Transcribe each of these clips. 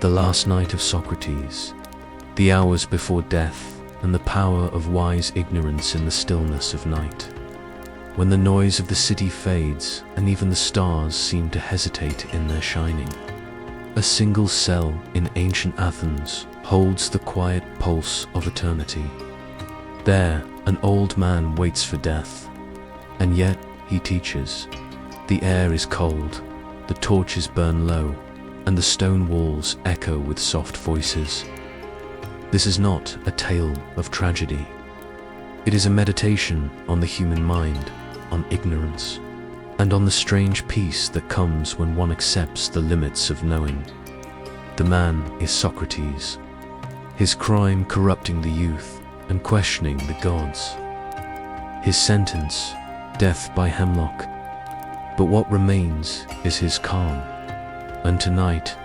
The last night of Socrates, the hours before death, and the power of wise ignorance in the stillness of night. When the noise of the city fades, and even the stars seem to hesitate in their shining. A single cell in ancient Athens holds the quiet pulse of eternity. There, an old man waits for death, and yet he teaches. The air is cold, the torches burn low, and the stone walls echo with soft voices. This is not a tale of tragedy. It is a meditation on the human mind, on ignorance, and on the strange peace that comes when one accepts the limits of knowing. The man is Socrates, his crime corrupting the youth and questioning the gods. His sentence, death by hemlock. But what remains is his calm. And tonight,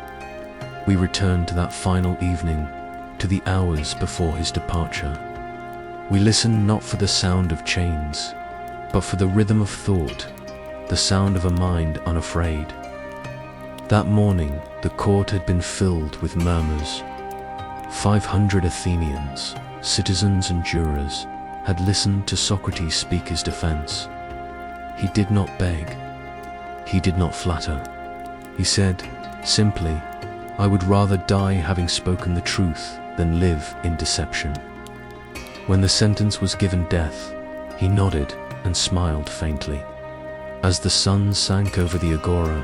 we return to that final evening, to the hours before his departure. We listen not for the sound of chains, but for the rhythm of thought, the sound of a mind unafraid. That morning, the court had been filled with murmurs. 500 Athenians, citizens and jurors, had listened to Socrates speak his defense. He did not beg. He did not flatter. He said, simply, "I would rather die having spoken the truth than live in deception." When the sentence was given death, he nodded and smiled faintly. As the sun sank over the agora,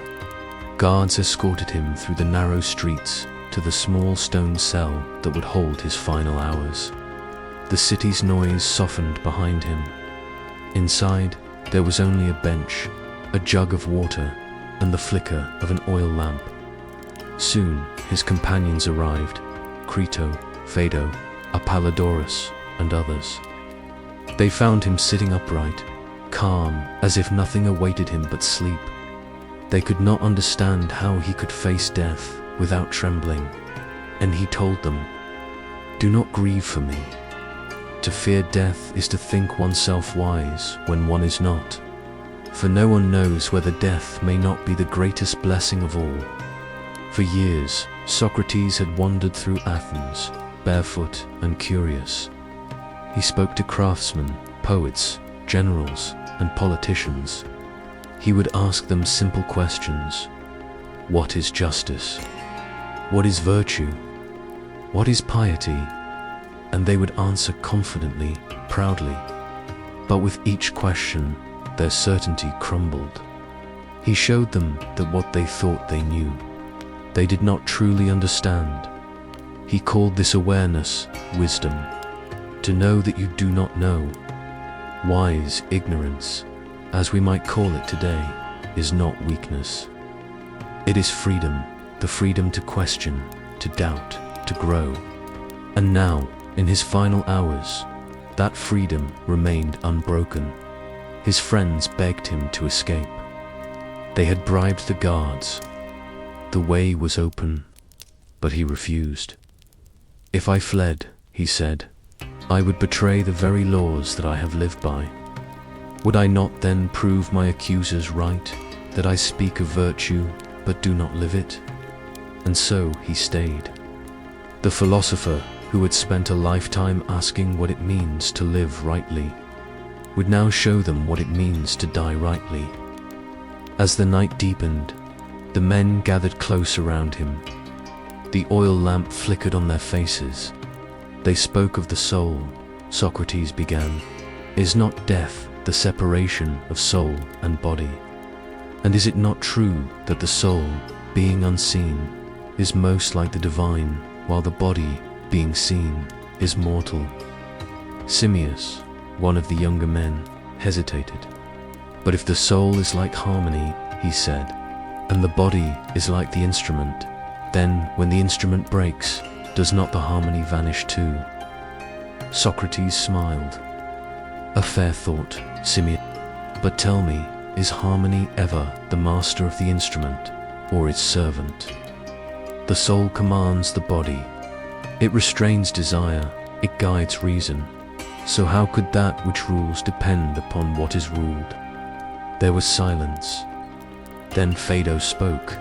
guards escorted him through the narrow streets to the small stone cell that would hold his final hours. The city's noise softened behind him. Inside, there was only a bench, a jug of water, and the flicker of an oil lamp. Soon, his companions arrived, Crito, Phaedo, Apollodorus, and others. They found him sitting upright, calm, as if nothing awaited him but sleep. They could not understand how he could face death without trembling, and he told them, "Do not grieve for me. To fear death is to think oneself wise when one is not. For no one knows whether death may not be the greatest blessing of all." For years, Socrates had wandered through Athens, barefoot and curious. He spoke to craftsmen, poets, generals, and politicians. He would ask them simple questions. What is justice? What is virtue? What is piety? And they would answer confidently, proudly. But with each question, their certainty crumbled. He showed them that what they thought they knew, they did not truly understand. He called this awareness wisdom. To know that you do not know. Wise ignorance, as we might call it today, is not weakness. It is freedom, the freedom to question, to doubt, to grow. And now, in his final hours, that freedom remained unbroken. His friends begged him to escape. They had bribed the guards. The way was open, but he refused. "If I fled," he said, "I would betray the very laws that I have lived by. Would I not then prove my accusers right, that I speak of virtue but do not live it?" And so he stayed. The philosopher, who had spent a lifetime asking what it means to live rightly, would now show them what it means to die rightly. As the night deepened, the men gathered close around him. The oil lamp flickered on their faces. They spoke of the soul. Socrates began. "Is not death the separation of soul and body? And is it not true that the soul, being unseen, is most like the divine, while the body, being seen, is mortal?" Simmias, one of the younger men, hesitated. "But if the soul is like harmony," he said, "and the body is like the instrument, then when the instrument breaks, does not the harmony vanish too?" Socrates smiled. "A fair thought, Simmias. But tell me, is harmony ever the master of the instrument, or its servant? The soul commands the body. It restrains desire, it guides reason. So how could that which rules depend upon what is ruled?" There was silence. Then Phaedo spoke.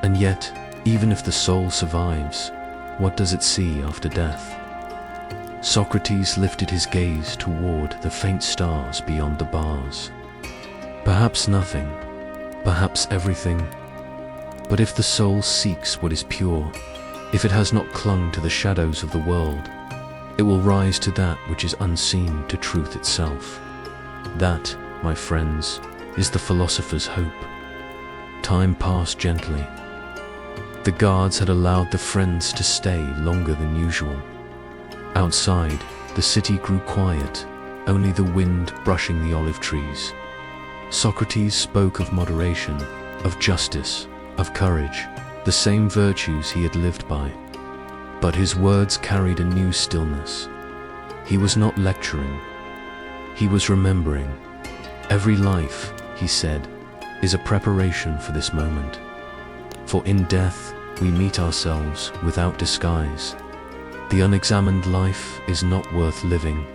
"And yet, Even if the soul survives, what does it see after death? Socrates lifted his gaze toward the faint stars beyond the bars. Perhaps nothing, perhaps everything. But if the soul seeks what is pure, if it has not clung to the shadows of the world, it will rise to that which is unseen to truth itself. That, my friends, is the philosopher's hope. Time passed gently. The guards had allowed the friends to stay longer than usual. Outside, the city grew quiet, only the wind brushing the olive trees. Socrates spoke of moderation, of justice, of courage, the same virtues he had lived by. But his words carried a new stillness. He was not lecturing. He was remembering. Every life, he said, is a preparation for this moment. For in death, we meet ourselves without disguise. The unexamined life is not worth living,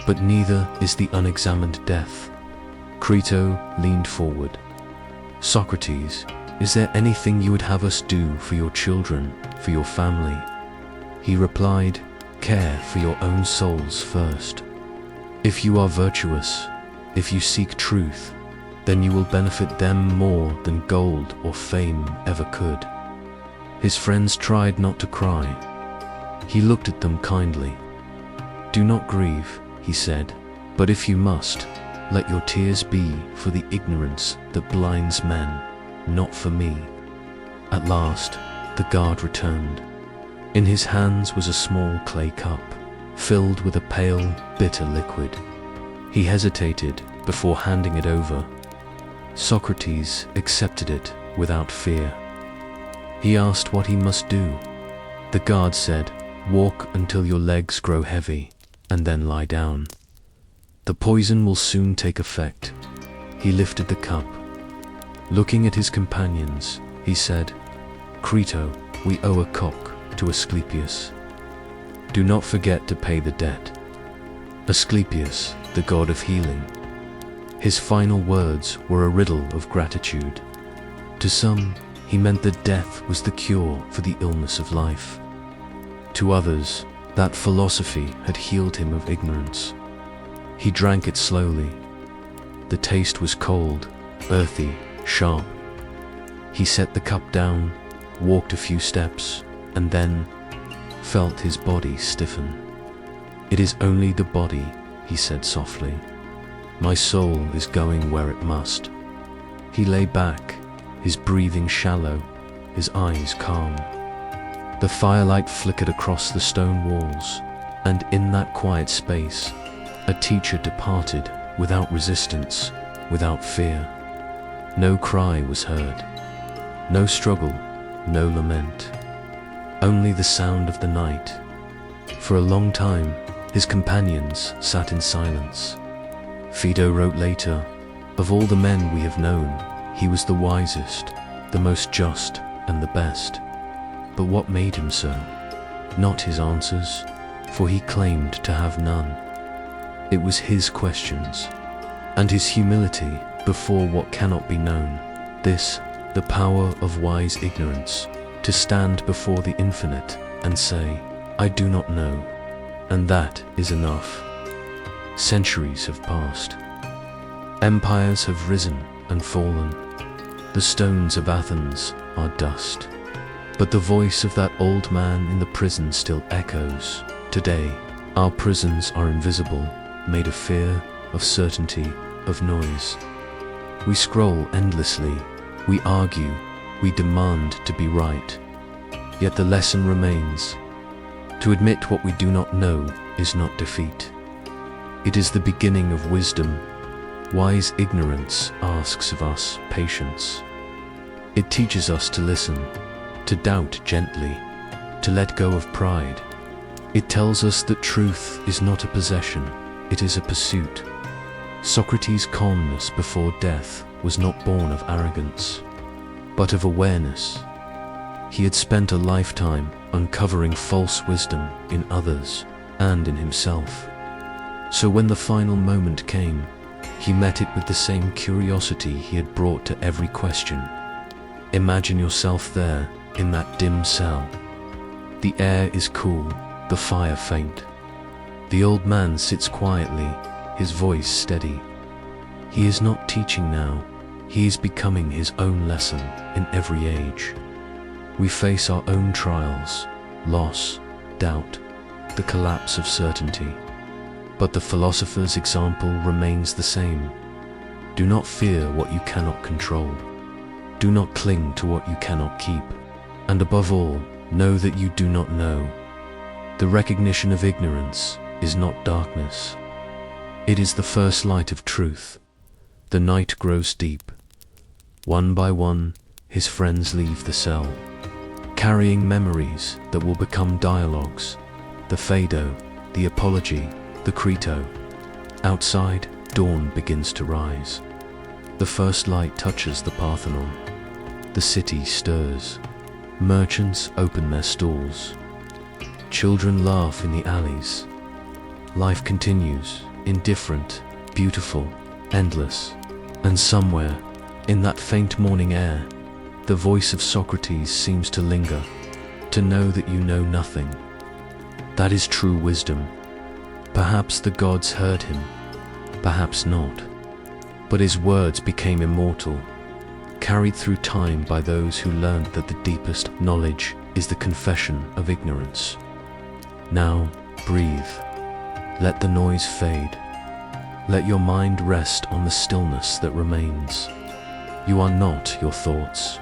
but neither is the unexamined death. Crito leaned forward. Socrates, is there anything you would have us do for your children, for your family? He replied, care for your own souls first. If you are virtuous, if you seek truth, then you will benefit them more than gold or fame ever could. His friends tried not to cry. He looked at them kindly. Do not grieve, he said, but if you must, let your tears be for the ignorance that blinds men, not for me. At last, the guard returned. In his hands was a small clay cup, filled with a pale, bitter liquid. He hesitated before handing it over. Socrates accepted it without fear. He asked what he must do. The guard said, walk until your legs grow heavy, and then lie down. The poison will soon take effect. He lifted the cup. Looking at his companions, he said, Crito, we owe a cock to Asclepius. Do not forget to pay the debt. Asclepius, the god of healing. His final words were a riddle of gratitude. To some, he meant that death was the cure for the illness of life. To others, that philosophy had healed him of ignorance. He drank it slowly. The taste was cold, earthy, sharp. He set the cup down, walked a few steps, and then felt his body stiffen. It is only the body, he said softly. My soul is going where it must. He lay back, his breathing shallow, his eyes calm. The firelight flickered across the stone walls, and in that quiet space, a teacher departed without resistance, without fear. No cry was heard, no struggle, no lament. Only the sound of the night. For a long time, his companions sat in silence. Phaedo wrote later, of all the men we have known, he was the wisest, the most just, and the best. But what made him so? Not his answers, for he claimed to have none. It was his questions, and his humility before what cannot be known. This, the power of wise ignorance, to stand before the infinite and say, I do not know, and that is enough. Centuries have passed. Empires have risen and fallen. The stones of Athens are dust. But the voice of that old man in the prison still echoes. Today, our prisons are invisible, made of fear, of certainty, of noise. We scroll endlessly, we argue, we demand to be right. Yet the lesson remains. To admit what we do not know is not defeat. It is the beginning of wisdom. Wise ignorance asks of us patience. It teaches us to listen, to doubt gently, to let go of pride. It tells us that truth is not a possession, it is a pursuit. Socrates' calmness before death was not born of arrogance, but of awareness. He had spent a lifetime uncovering false wisdom in others and in himself. So when the final moment came, he met it with the same curiosity he had brought to every question. Imagine yourself there, in that dim cell. The air is cool, the fire faint. The old man sits quietly, his voice steady. He is not teaching now, he is becoming his own lesson in every age. We face our own trials, loss, doubt, the collapse of certainty. But the philosopher's example remains the same. Do not fear what you cannot control. Do not cling to what you cannot keep. And above all, know that you do not know. The recognition of ignorance is not darkness. It is the first light of truth. The night grows deep. One by one, his friends leave the cell, carrying memories that will become dialogues. The Phaedo, the Apology, the Creto. Outside, dawn begins to rise. The first light touches the Parthenon. The city stirs. Merchants open their stalls. Children laugh in the alleys. Life continues, indifferent, beautiful, endless. And somewhere, in that faint morning air, the voice of Socrates seems to linger, to know that you know nothing. That is true wisdom. Perhaps the gods heard him, perhaps not. But his words became immortal, carried through time by those who learned that the deepest knowledge is the confession of ignorance. Now, breathe. Let the noise fade. Let your mind rest on the stillness that remains. You are not your thoughts.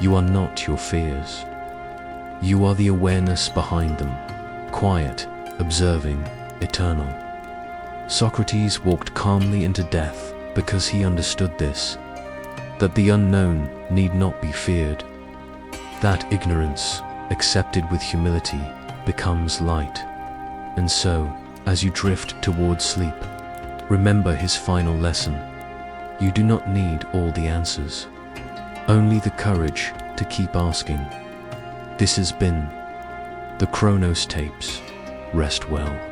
You are not your fears. You are the awareness behind them, quiet, observing, eternal. Socrates walked calmly into death because he understood this, that the unknown need not be feared, that ignorance, accepted with humility, becomes light. And so, as you drift towards sleep, remember his final lesson. You do not need all the answers, only the courage to keep asking. This has been the Chronos Tapes. Rest well.